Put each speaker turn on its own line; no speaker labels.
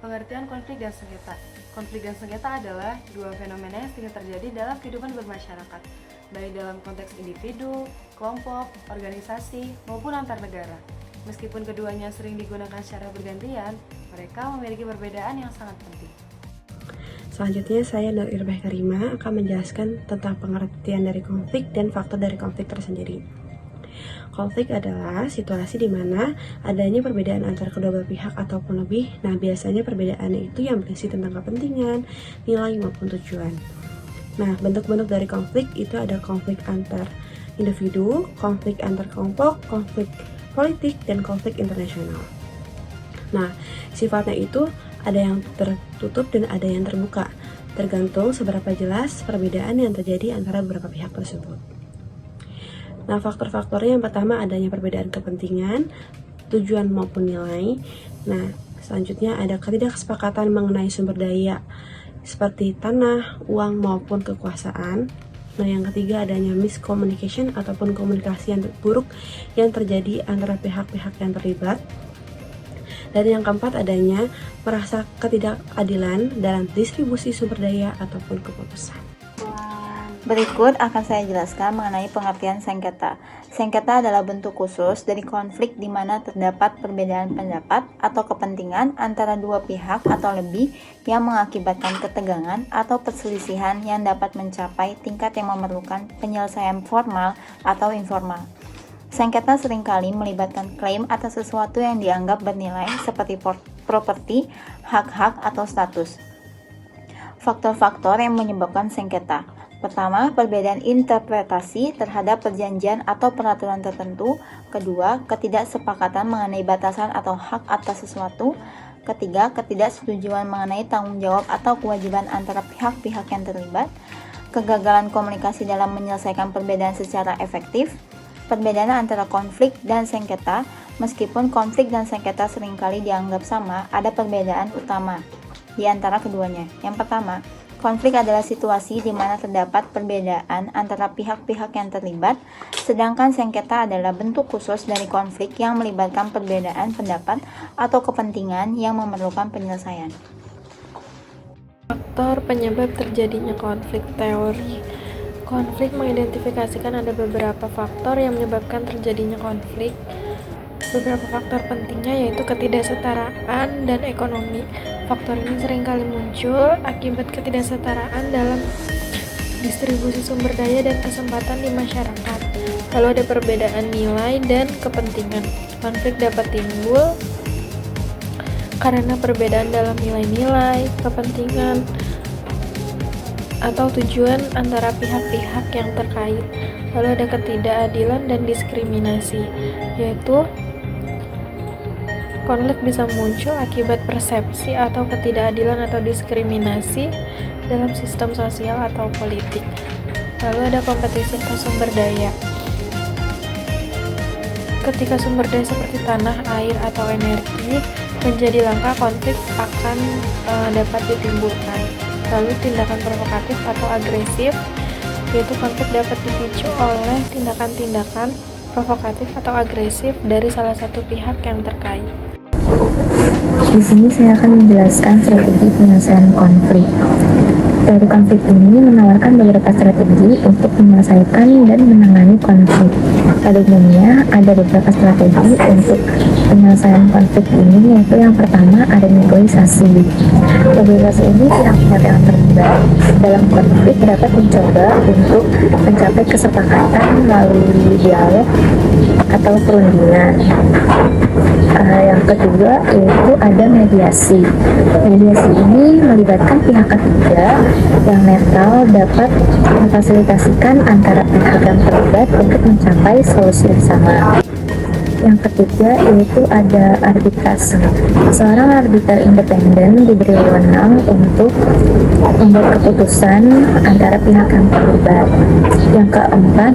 Pengertian konflik dan sengketa. Konflik dan sengketa adalah dua fenomena yang sering terjadi dalam kehidupan bermasyarakat, baik dalam konteks individu, kelompok, organisasi, maupun antar negara. Meskipun keduanya sering digunakan secara bergantian, mereka memiliki perbedaan yang sangat penting.
Selanjutnya, saya Nur Irbah Karima akan menjelaskan tentang pengertian dari konflik dan faktor dari konflik tersendiri. Konflik adalah situasi di mana adanya perbedaan antara kedua belah pihak ataupun lebih. Nah, biasanya perbedaannya itu yang berisi tentang kepentingan, nilai maupun tujuan. Nah, bentuk-bentuk dari konflik itu ada konflik antar individu, konflik antar kelompok, konflik politik, dan konflik internasional. Nah, sifatnya itu ada yang tertutup dan ada yang terbuka, tergantung seberapa jelas perbedaan yang terjadi antara beberapa pihak tersebut. Nah, faktor-faktornya yang pertama adanya perbedaan kepentingan, tujuan maupun nilai. Nah, selanjutnya ada ketidaksepakatan mengenai sumber daya seperti tanah, uang maupun kekuasaan. Nah, yang ketiga adanya miscommunication ataupun komunikasi yang buruk yang terjadi antara pihak-pihak yang terlibat. Dan yang keempat adanya merasa ketidakadilan dalam distribusi sumber daya ataupun keputusan.
Berikut akan saya jelaskan mengenai pengertian sengketa. Sengketa adalah bentuk khusus dari konflik di mana terdapat perbedaan pendapat atau kepentingan antara dua pihak atau lebih yang mengakibatkan ketegangan atau perselisihan yang dapat mencapai tingkat yang memerlukan penyelesaian formal atau informal. Sengketa seringkali melibatkan klaim atas sesuatu yang dianggap bernilai seperti properti, hak-hak, atau status. Faktor-faktor yang menyebabkan sengketa. Pertama, perbedaan interpretasi terhadap perjanjian atau peraturan tertentu. Kedua, ketidaksepakatan mengenai batasan atau hak atas sesuatu. Ketiga, ketidaksetujuan mengenai tanggung jawab atau kewajiban antara pihak-pihak yang terlibat. Kegagalan komunikasi dalam menyelesaikan perbedaan secara efektif. Perbedaan antara konflik dan sengketa. Meskipun konflik dan sengketa seringkali dianggap sama, ada perbedaan utama di antara keduanya. Yang pertama, konflik adalah situasi di mana terdapat perbedaan antara pihak-pihak yang terlibat, sedangkan sengketa adalah bentuk khusus dari konflik yang melibatkan perbedaan pendapat atau kepentingan yang memerlukan penyelesaian.
Faktor penyebab terjadinya konflik. Teori konflik mengidentifikasikan ada beberapa faktor yang menyebabkan terjadinya konflik. Beberapa faktor pentingnya yaitu ketidaksetaraan dan ekonomi. Faktor ini seringkali muncul akibat ketidaksetaraan dalam distribusi sumber daya dan kesempatan di masyarakat. Lalu ada perbedaan nilai dan kepentingan. Konflik dapat timbul karena perbedaan dalam nilai-nilai, kepentingan, atau tujuan antara pihak-pihak yang terkait. Lalu ada ketidakadilan dan diskriminasi, yaitu konflik bisa muncul akibat persepsi atau ketidakadilan atau diskriminasi dalam sistem sosial atau politik. Lalu ada kompetisi atas sumber daya. Ketika sumber daya seperti tanah, air, atau energi menjadi langka, konflik akan dapat ditimbulkan. Lalu tindakan provokatif atau agresif, yaitu konflik dapat dipicu oleh tindakan-tindakan provokatif atau agresif dari salah satu pihak yang terkait.
Di sini saya akan menjelaskan strategi penyelesaian konflik. Teori konflik ini menawarkan beberapa strategi untuk menyelesaikan dan menangani konflik. Pada umumnya ada beberapa strategi untuk penyelesaian konflik ini, yaitu yang pertama ada negosiasi. Negosiasi ini pihak-pihak yang terlibat dalam konflik dapat mencoba untuk mencapai kesepakatan melalui dialog atau perundingan. Yang kedua yaitu ada mediasi. Mediasi ini melibatkan pihak ketiga yang netral dapat memfasilitasikan antara pihak yang terlibat untuk mencapai solusi bersama. Yang ketiga yaitu ada arbitrase. Seorang arbiter independen diberi wewenang untuk membuat keputusan antara pihak yang terlibat. Yang keempat